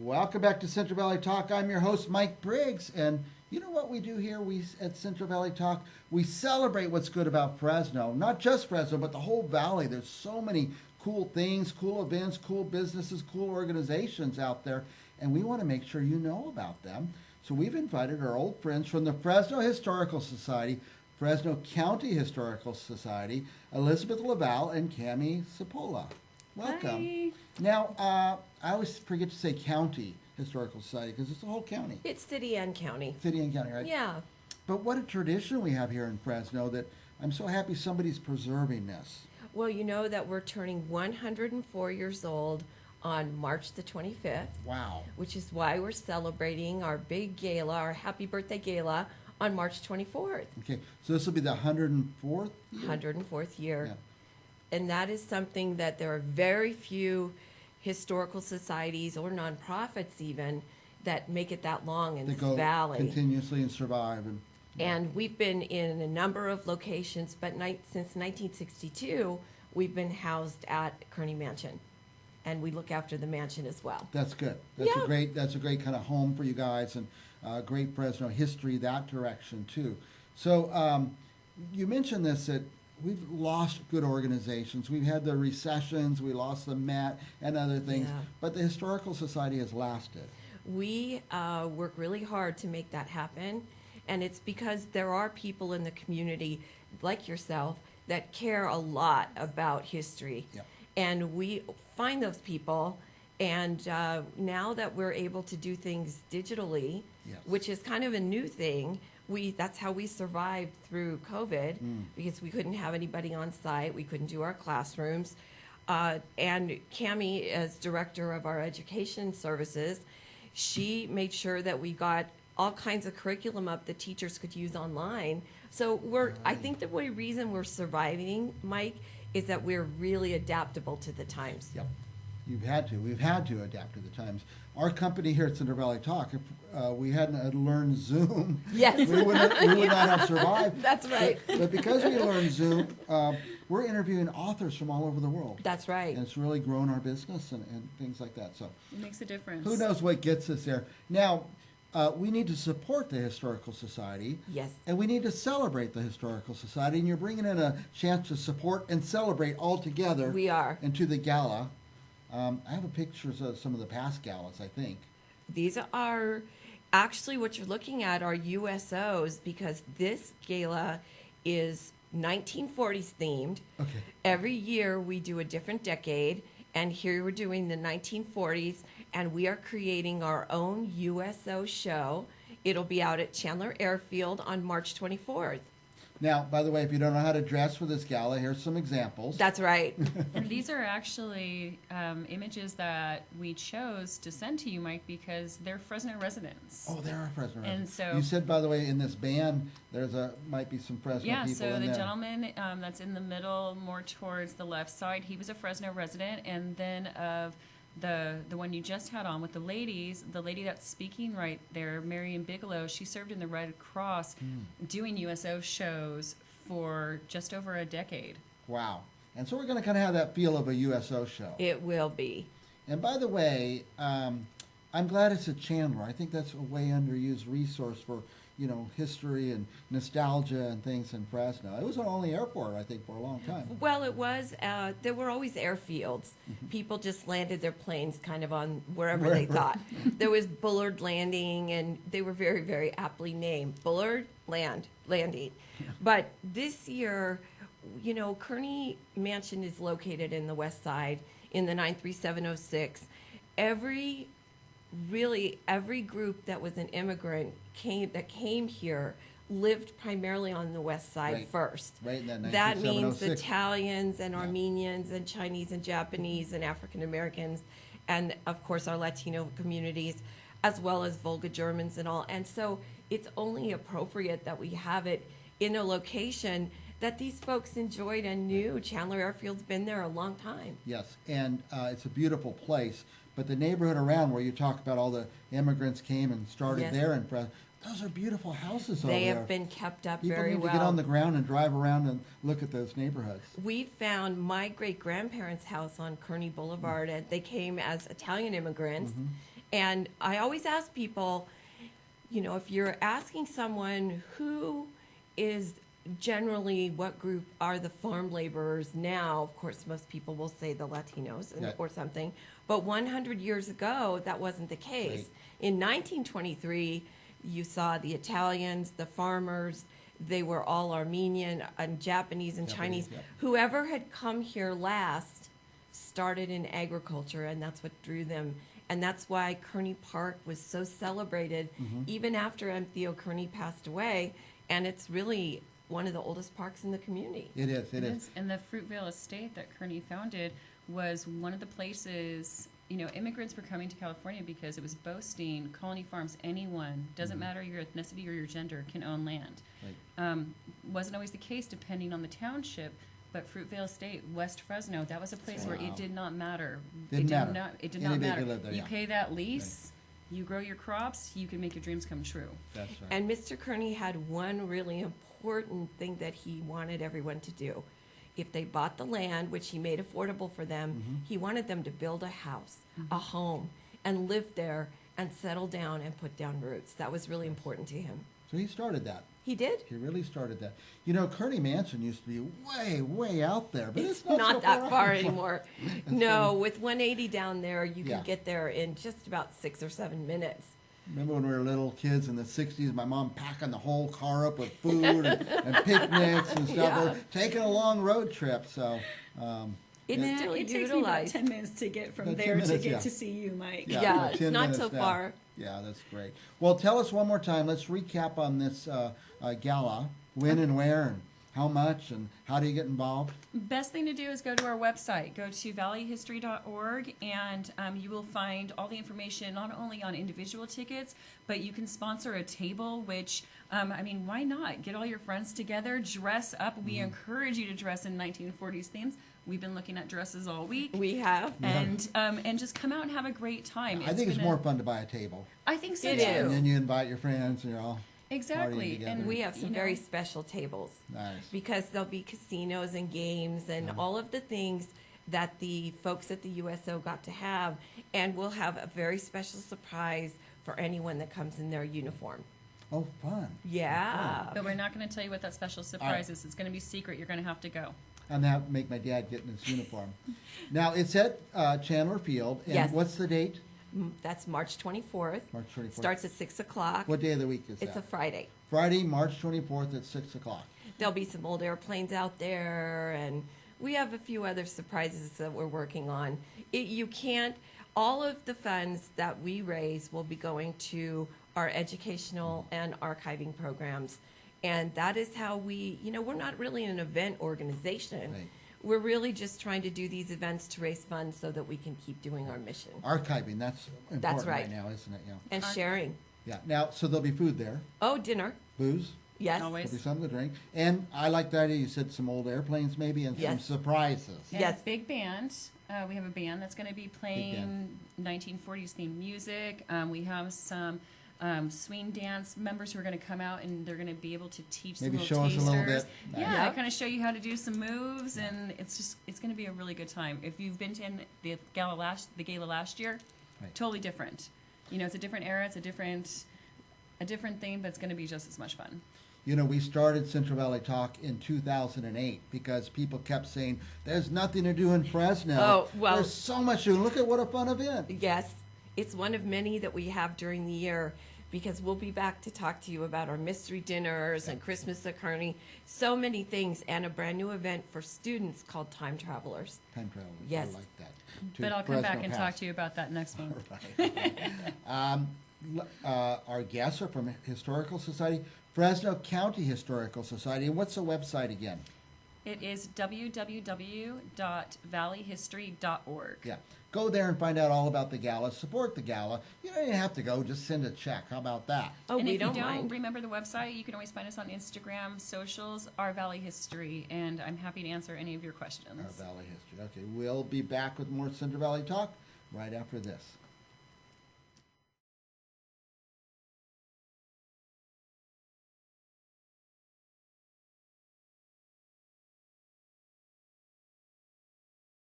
Welcome back to Central Valley Talk. I'm your host, Mike Briggs. And you know what we do here at Central Valley Talk? We celebrate what's good about Fresno. Not just Fresno, but the whole valley. There's so many cool things, cool events, cool businesses, cool organizations out there. And we want to make sure you know about them. So we've invited our old friends from the Fresno Historical Society, Fresno County Historical Society, Elizabeth Laval and Cami Cipolla. Welcome. Hi. Now, I always forget to say County Historical Society because it's the whole county. It's city and county. City and county, right? Yeah. But what a tradition we have here in Fresno that I'm so happy somebody's preserving this. Well, you know that we're turning 104 years old on March the 25th. Wow. Which is why we're celebrating our big gala, our happy birthday gala, on March 24th. Okay, so this will be the 104th year? 104th year. Yeah. And that is something that there are very few historical societies or nonprofits even that make it that long in They this go valley. continuously and survive. And we've been in a number of locations, but since 1962, we've been housed at Kearney Mansion. And we look after the mansion as well. That's good. Yeah. That's a great kind of home for you guys, and great Fresno history that direction too. So you mentioned this, that we've lost good organizations. We've had the recessions, we lost the Met and other things, Yeah. but the Historical Society has lasted. We work really hard to make that happen, and it's because there are people in the community like yourself that care a lot about history. Yep. And we find those people, and now that we're able to do things digitally, Yes. which is kind of a new thing, that's how we survived through COVID, because we couldn't have anybody on site, we couldn't do our classrooms. And Cami, as director of our education services, she made sure that we got all kinds of curriculum up that teachers could use online. So I think the reason we're surviving, Mike, is that we're really adaptable to the times. Yep. We've had to adapt to the times. Our company here at Central Valley Talk, if we hadn't learned Zoom, Yes. we would not have survived. That's right. But because we learned Zoom, we're interviewing authors from all over the world. That's right. And it's really grown our business and things like that. So It makes a difference. who knows what gets us there. Now, we need to support the Historical Society. Yes. And we need to celebrate the Historical Society. And you're bringing in a chance to support and celebrate all together. We are. Into the gala. I have pictures of some of the past galas, I think. These are actually what you're looking at are USOs, because this gala is 1940s themed. Okay. Every year we do a different decade, and here we're doing the 1940s, and we are creating our own USO show. It'll be out at Chandler Airfield on March 24th. Now, by the way, if you don't know how to dress for this gala, here's some examples. That's right. And these are actually images that we chose to send to you, Mike, because they're Fresno residents. Oh, there are Fresno And residents. so- You said, by the way, in this band, might be some Fresno Yeah, people so in the there. gentleman that's in the middle, more towards the left side, he was a Fresno resident, and then of the one you just had on with the ladies, the lady that's speaking right there, Marion Bigelow, she served in the Red Cross doing USO shows for just over a decade. Wow. And so we're going to kind of have that feel of a USO show. It will be. And by the way, I'm glad it's at Chandler. I think that's a way underused resource for, history and nostalgia and things in Fresno. It was our only airport, I think, for a long time. Well, it was. There were always airfields. People just landed their planes kind of on wherever they thought. There was Bullard Landing, and they were very, very aptly named. Bullard Landing. But this year, Kearney Mansion is located in the west side in the 93706. Every group that was an immigrant came here lived primarily on the west side Right. first. Right in that That means 93706. Italians and Yeah. Armenians and Chinese and Japanese and African Americans, and of course our Latino communities, as well as Volga Germans and all. And so it's only appropriate that we have it in a location that these folks enjoyed and knew. Chandler Airfield's been there a long time. Yes, and it's a beautiful place. But the neighborhood around where you talk about all the immigrants came and started Yes. there in Fresno, those are beautiful houses over there. They have been kept up People very need well. to get on the ground and drive around and look at those neighborhoods. We found my great-grandparents' house on Kearney Boulevard, and they came as Italian immigrants, And I always ask people, you know, if you're asking someone who is generally what group are the farm laborers now, of course, most people will say the Latinos Yeah. or something. But 100 years ago, that wasn't the case. Right. In 1923, you saw the Italians, the farmers, they were all Armenian and Japanese and Japanese, Chinese. yep. Whoever had come here last started in agriculture, and that's what drew them. And that's why Kearney Park was so celebrated even after M. Theo Kearney passed away. And it's really one of the oldest parks in the community. It is. It is. And the Fruitvale Estate that Kearney founded was one of the places, you know, immigrants were coming to California because it was boasting colony farms, anyone, doesn't matter your ethnicity or your gender, can own land. Right. Wasn't always the case depending on the township, but Fruitvale Estate, West Fresno, that was a place where Wow. it did not matter. Didn't matter. It did not Anybody matter. could live there, You yeah. pay that lease, you grow your crops, you can make your dreams come true. That's right. And Mr. Kearney had one really important thing that he wanted everyone to do. If they bought the land, which he made affordable for them, he wanted them to build a house, a home, and live there and settle down and put down roots. That was really important to him. So he started that. He did. He really started that. You know, Kearney Mansion used to be way, way out there, but It's it's not, not so that far out. anymore. No, with 180 down there, you Yeah. can get there in just about 6 or 7 minutes. Remember when we were little kids in the 60s, my mom packing the whole car up with food and picnics and stuff, Yeah. or taking a long road trip. So, It's yeah. still It takes me about utilized. 10 minutes to get from About 10 there to minutes, get yeah. to see you, Mike. Yeah, about it's 10 not minutes so now. far. Yeah, that's great. Well, tell us one more time. Let's recap on this gala. When and where and how much and how do you get involved? Best thing to do is go to our website. Go to valleyhistory.org, and you will find all the information not only on individual tickets, but you can sponsor a table, which, I mean, why not? Get all your friends together, dress up. We encourage you to dress in 1940s themes. We've been looking at dresses all week. We have. And just come out and have a great time. I think it's been more fun to buy a table. I think so It too. is. And then you invite your friends and you're all Exactly. partying together. And We have some you know, very special tables nice. because there'll be casinos and games and all of the things that the folks at the USO got to have. And we'll have a very special surprise for anyone that comes in their uniform. Oh, fun. Yeah. But we're not going to tell you what that special surprise is. It's going to be secret. You're going to have to go. And that make my dad get in his uniform. Now, it's at Chandler Field. And Yes. what's the date? That's March 24th. March 24th. Starts at 6 o'clock. What day of the week is It's a that? Friday. Friday, March 24th at 6 o'clock. There'll be some old airplanes out there, and we have a few other surprises that we're working on. All of the funds that we raise will be going to our educational and archiving programs. And that is how we're not really an event organization. Right. We're really just trying to do these events to raise funds so that we can keep doing our mission Archiving, that's important right. now, isn't it? Yeah. and sharing. Yeah. Now, so there'll be food there, Oh, dinner. booze, Yes. Always. there'll be something to drink. And I like the idea, you said some old airplanes maybe and some Yes. surprises. And Yes. a big band. We have a band that's going to be playing band. 1940s themed music. We have some swing dance members who are going to come out and they're going to be able to teach Maybe some show little us a little tasters. bit. Yeah, Nice. kind of show you how to do some moves, and it's going to be a really good time. If you've been to the gala last year, Right. totally different. You know, it's a different era, it's a different thing, but it's going to be just as much fun. You know, we started Central Valley Talk in 2008 because people kept saying, there's nothing to do in Fresno. Oh, well- There's so much to do. Look at what a fun event. Yes, it's one of many that we have during the year because we'll be back to talk to you about our mystery dinners and Christmas at Kearney, so many things, and a brand new event for students called Time Travelers. Time travel. Yes. I like that. But I'll come back and talk to you about that next month. Our guests are from Historical Society, Fresno County Historical Society. And what's the website again? It is www.valleyhistory.org. Yeah. Go there and find out all about the gala. Support the gala. You don't even have to go. Just send a check. How about that? Oh, And we if don't you don't mind. remember the website, you can always find us on Instagram, socials, Our Valley History, and I'm happy to answer any of your questions. Our Valley History. Okay. We'll be back with more Central Valley Talk right after this.